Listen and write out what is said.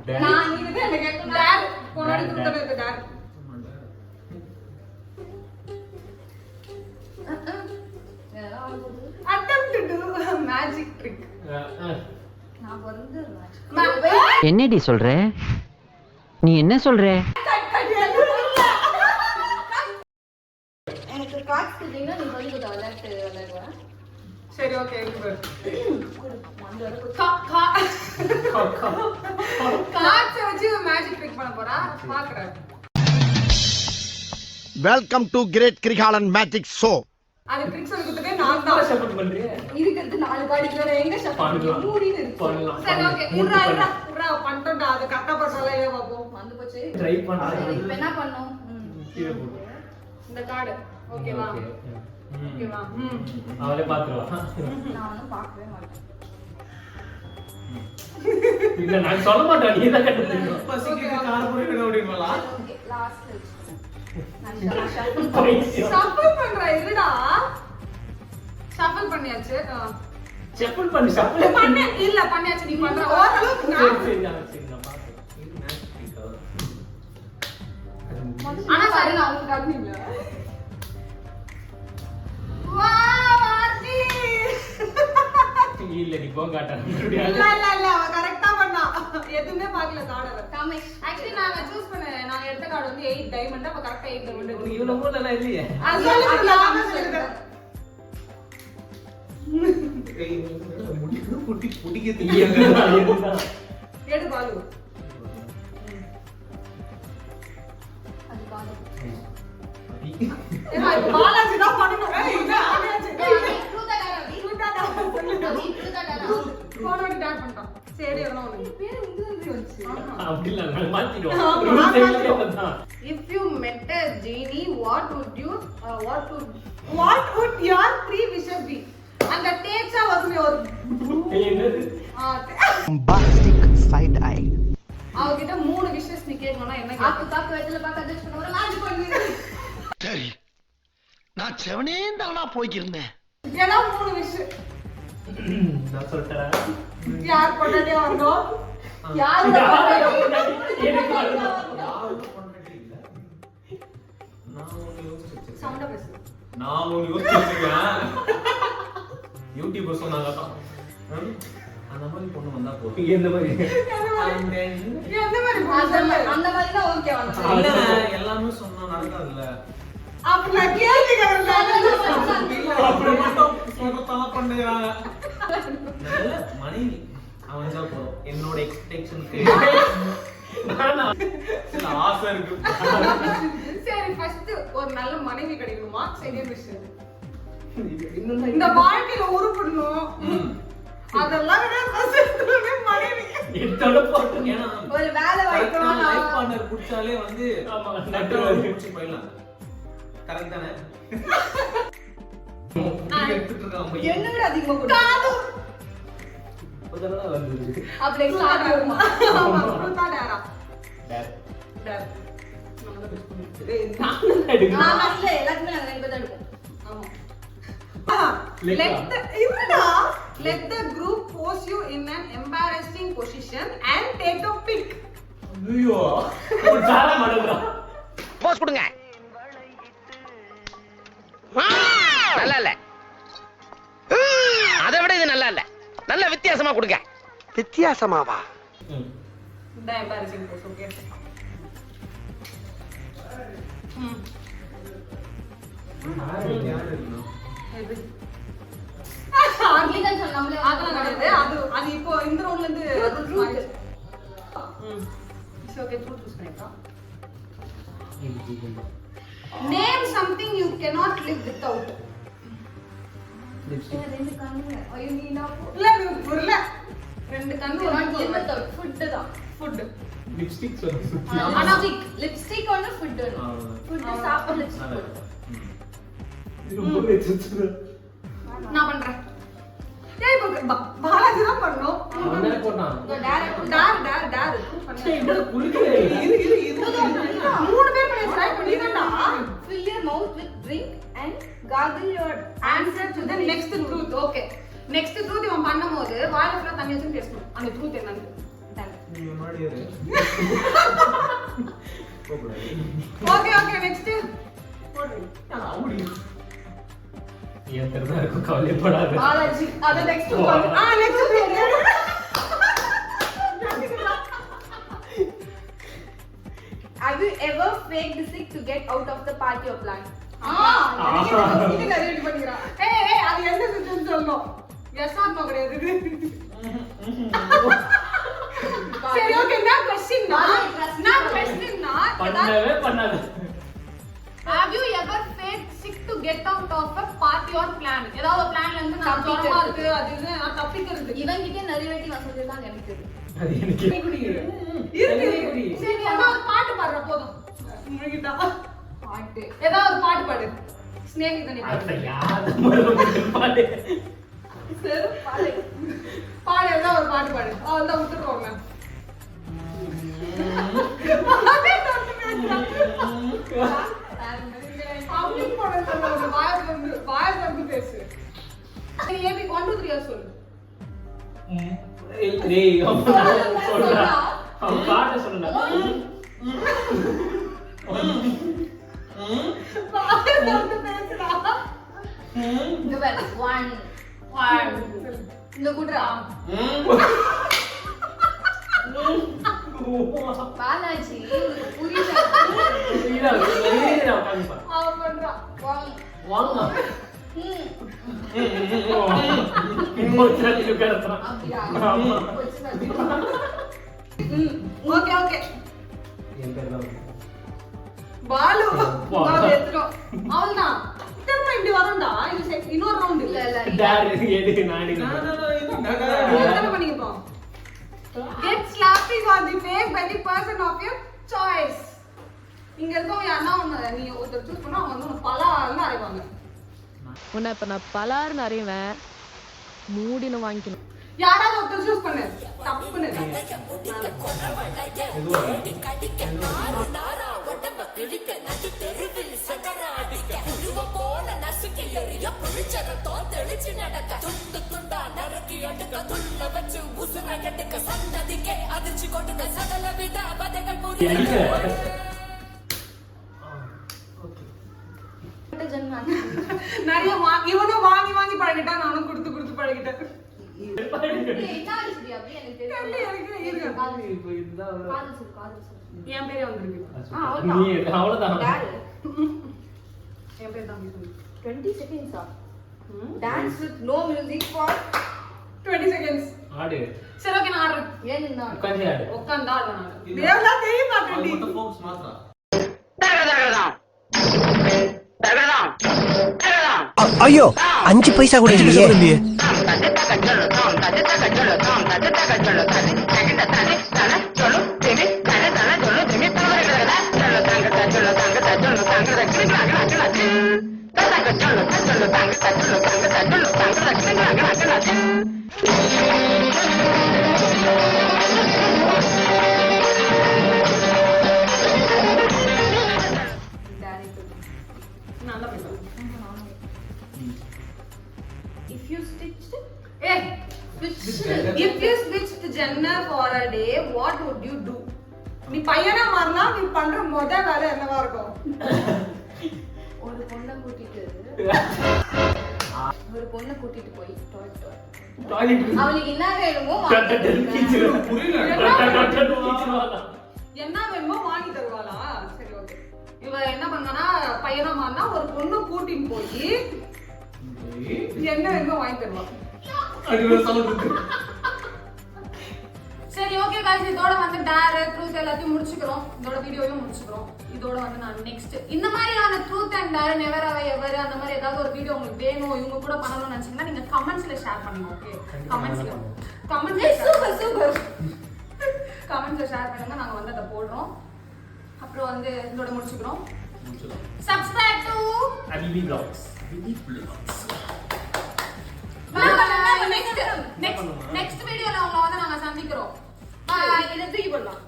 நான் இது என்ன கேட்கணும் டார் போனாடி தூக்கறது டார் attempt to do a magic trick நான் வந்து என்னடி சொல்ற நீ என்ன சொல்ற எனக்கு காட்ஸ் கிட்டீங்க நீ சொல்லி கொடுத்த விளையாட்டு விளையாடுவா சரி ஓகே காட்ஸ் வச்சு மேஜிக் ட்ரிக் பண்ண போறா பாக்குறேன் welcome to great Kirikalan magic show அது ட்ரிக் சொல்லி கொடுத்ததே நான் தான் ஷஃபிள் பண்றேன் இதுக்கு நாலு கார்டு வேற எங்க ஷஃபிள் மூடின்னு இருக்கு சரி ஓகே உறா பண்ணிட்டோம்டா அது கரெக்ட்டா பண்ணல ஏ பாப்போம் வந்து போச்சு ட்ரை பண்றேன் இப்போ என்ன பண்ணோம் இந்த கார்டு ஓகேவா ஓகேவா அவளே பாத்துறவா நான் வந்து பார்க்கவே மாட்டேன் இல்ல நான் சொல்ல மாட்டேன் நீ தான் கண்டுபிடிக்கணும் பசிக்கு கார போடுங்க அப்படிங்களா ஓகே லாஸ்ட் ஷஃபிள் பண்றா இருடா ஷஃபிள் பண்ணியாச்சு ஷஃபிள் பண்ணி ஷஃபிள் பண்ண இல்ல பண்ணியாச்சு நீ பண்ற ஓரளவுக்கு நான் சரி நான் பாத்து ஆனா சரி நான் உங்களுக்கு காட்டுனீங்க வா வார்த்தி இல்ல நீ போங்க காட்ட இல்ல அவ கரெக்ட்டா பண்ணா எதுமே பார்க்கல கார்டவ காமேஷ் एक्चुअली நாங்க சூஸ் பண்ண நாங்க எடுத்த கார்டு வந்து 8 டைமண்ட் அப்ப கரெக்ட்டா 8 டைமண்ட் உனக்கு இவ்வளவு மூளை இல்லையே அதனால புடிக்க தெரியாங்க எடு பாலு அது பாலு ஏன்னா இது பாலாஜி தான் பண்ணனும் ஏய் இது ஆடியாச்சு போனோட டாட் பண்ணிட்டோம் சரி வரணும் உனக்கு பேர் வந்து வந்துச்சு அப்படி இல்ல நான் மாத்திடுவோம் if you met a genie what would your three wishes be அந்த டேக்ஸா வருமே ஒரு என்னது பாஸ்டிக் சைடு ஐ அவகிட்ட மூணு விஷஸ் நீ கேட்கணும்னா என்ன ஆக்கு தாக்கு வெத்தல பாக்க அட்ஜஸ்ட் பண்ண ஒரு மேஜிக் பண்ணு சரி நான் செவனே தானா போய்க்கிருந்தேன் ஏன்னா மூணு விஷ் நான் சொல்றேன் யார் பண்ணதே வரணும் யார் எனக்கு வரணும் சவுண்ட பேசு நான் ஒரு யோசிச்சிருக்கேன் யூடியூபர் சொன்னாங்க தான் அந்த மாதிரி பொண்ணு வந்தா போதும் இந்த மாதிரி எந்த மாதிரி அந்த மாதிரி தான் ஓகே இல்ல எல்லாமே சொன்னா நடக்காதுல்ல அப்ப நான் கேக்குறேன் அப்படி மட்டும் சொன்னதெல்லாம் பண்ணுறாங்க நல்ல மனைவி அவன் தான் போறோம் என்னோட எக்ஸ்பெக்டேஷனுக்கு சில ஆசை இருக்கு சரி ஃபர்ஸ்ட் ஒரு நல்ல மனைவி கிடைக்கணுமா செகண்ட் விஷயம் இந்த வாழ்க்கையில உருப்படணும் அதெல்லாம் விட ஃபர்ஸ்ட் மனைவி இதோட போட்டு ஏன்னா ஒரு வேலை வைக்கணும் லைஃப் பார்ட்னர் புடிச்சாலே வந்து ஆமா நட்டவர் புடிச்சு போயிடலாம் கரெக்ட் தானே எடுத்துட்டு இருக்காங்க என்னங்க அதிகமா கொடுத்தாது அதெல்லாம் வந்து அப்படியே ஸ்டார்ட் ஆகுமா ஆமா கொடுத்தாடா டேட் டேட் நான் எடுக்க நான் இல்ல எல்லாத்துமே நாங்க ரெண்டு பேரும் எடுப்போம் ஆமா let the group pose you in an embarrassing position and take a pic ஐயோ ஒரு சாரா மடங்கற போஸ் கொடுங்க நல்லா இல்ல அதை விட இது நல்லா இல்ல நல்ல வித்தியாசமா கொடுங்க வித்தியாசமாவா the embarrassing pose okay அது இப்போ இந்த ரவுண்ட்ல இருந்து ஓகே ட்ரூத் யூஸ் பண்ணிக்கலாம் name something you cannot live without ரெண்டு கண்ணு ஐயோ நீ நான் இல்ல புரியல ரெண்டு கண்ணு live without ஃபுட் தான் ஃபுட் லிப்ஸ்டிக் சொல்லு லிப்ஸ்டிக் ஒன்னு ஃபுட் ஃபுட் சாப்பிட லிப்ஸ்டிக் இது ரொம்ப வெச்சுச்சு நான் பண்றேன் ஏய் பாலாஜி தான் பண்ணனும் அவனே போட்டான் டார் என்ன குளிக்கவே மூணு பேர் பண்ணி ட்ரை பண்ணிட்டா fill your mouth with drink and gargle your answer to the next truth okay next truth இவன் பண்ணும்போது வாயில ஃபுல்லா தண்ணி வச்சு பேசணும் அந்த truth என்னன்னு முன்னாடி ஏறு. போகக்கூடாது. ஓகே ஓகே நெக்ஸ்ட் போடு அப்படி. என் தெருதான் இருக்கும், கவலைப்படாத. பாலாஜி அத next next Have you ever faked sick to get out of the party or plan? இது நிறைய ரெடி பண்ணிக்கிறான். ஏய் அது என்ன செஞ்சேன்னு சொல்லணும். எஸ் ஆர் நோ கிடையாது. சரி ஓகே நான் क्वेश्चन பண்ணவே பண்ணாத. Have you ever faked sick to get out of a party or plan? ஏதாவது ஒரு பிளான்ல இருந்து நான் தப்பிக்கிறது இருக்கு அது இது நான் தப்பிக்கிறது. இவங்கிட்ட நிறைய வாட்டி நான் சொல்லிருக்காங்க எனக்கு தெரியும். அது எனக்கு இருக்கு. சரி நான் ஒரு பாட்டு பாடுற போதும். உங்ககிட்ட பாட்டு ஏதாவது ஒரு பாட்டு பாடு. ஸ்நேகிதனே அத பாடு. யாரு மறந்து பாடு. சரி பாடு. பாடு ஏதாவது ஒரு பாட்டு பாடு. அதான் விட்டுறோங்க. அப்படி போட சொல்லுங்க. வாய் வந்து பேசு. சரி ஏபி 1 2 3 சொல்லு. டேய் சொல்றா. அவன் பாட்ட சொல்லுடா. வாய் வந்து பேசுடா. இந்த வேற 1 இந்த குட்ரா பாலாஜி புரியல நீடா நீடா காமிப்பா. அவன் பண்றா. வாங்க. இமோஷனல் கரெக்டா. அப்படியா ஆமா. ஓகே ஓகே என் பேர் தான். பாலு பாலு எடுத்துறோம். அவ்வளவுதான். திரும்ப இப்படி வரும்டா. இது இன்னொரு ரவுண்ட் இல்ல இல்ல. இல்ல டாடி எது நாடி. என்ன பண்ணிருக்கோம்? Get slapping on the face by the person of your choice. இங்க இருக்கவங்க யாரா ஒண்ணு நீ ஒருத்தர் சூஸ் பண்ணா அவங்க வந்து பலான்னு அரைவாங்க. உன்னை இப்ப நான் பலார்னு அறிவேன் மூடின்னு வாங்கிக்கணும். யாராவது ஒருத்தர் சூஸ் பண்ணு. தப்புன்னு. ஜென்மா நிறைய இவனும் வாங்கி வாங்கி பழகிட்டான். நானும் கொடுத்து கொடுத்து பழகிட்டேன். என்ன ஆச்சு அப்படி எனக்கு தெரியல தெரியல எனக்கு இருங்க. இப்போ இதுதான் காதல் சொல்லு என் பேரே வந்திருக்கு. நீ அவ்வளவுதான். யாரு என் பேர் தான் சொல்லு. 20 seconds dance with no music for 20 seconds. ஆடு. சரி ஓகே நான் ஆடுறேன். ஏன் நின்னா உட்கார்ந்து ஆடு. உட்கார்ந்தா ஆடுறேன் நான். தேவலா தெரிய அது மாட்டேன்டி. மட்டும் focus மாத்துறா. ஐயோ 5 பைசா கூட இல்லையே. நான் தான் பேசுறேன். if you stitched ஏய் if you switched gender for a day what would you do? நீ பையனா மாறினா நீ பண்ற முத வேலை என்னவா இருக்கும்? ஒரு பொண்ணை கூட்டிட்டு போய் டாய்லெட். அவளுக்கு என்ன வேணுமோ புரியல. என்ன வேணுமோ வாங்கி தருவாளா? சரி ஓகே. இவ என்ன பண்ணனா பையனா மாறினா ஒரு பொண்ணு கூட்டிட்டு போய் என்ன வேணுமோ வாங்கி தருவா. அது ஒரு சவுண்ட் இருக்கு. சரி ஓகே गाइस இதோட வந்து டேர் ட்ரூத் எல்லாத்தையும் முடிச்சுக்கிறோம். இதோட வீடியோவையும் முடிச்சுக்கிறோம். இதோட வந்து நான் நெக்ஸ்ட் இந்த மாதிரியான truth and dare never have ever அந்த மாதிரி ஏதாவது ஒரு வீடியோ உங்களுக்கு வேணும் இவங்க கூட பண்ணணும்னு நினைச்சீங்கன்னா நீங்க கமெண்ட்ஸ்ல ஷேர் பண்ணுங்க. ஓகே கமெண்ட்ஸ்ல சூப்பர் கமெண்ட்ஸ்ல ஷேர் பண்ணுங்க. நாங்க வந்து அத போடுறோம். அப்புறம் வந்து இதோட முடிச்சுக்கிறோம். Subscribe to அபிபி vlogs. நெக்ஸ்ட் வீடியோல உங்களை வந்து நாங்க சந்திக்கிறோம். இத தூக்கி போடலாம்.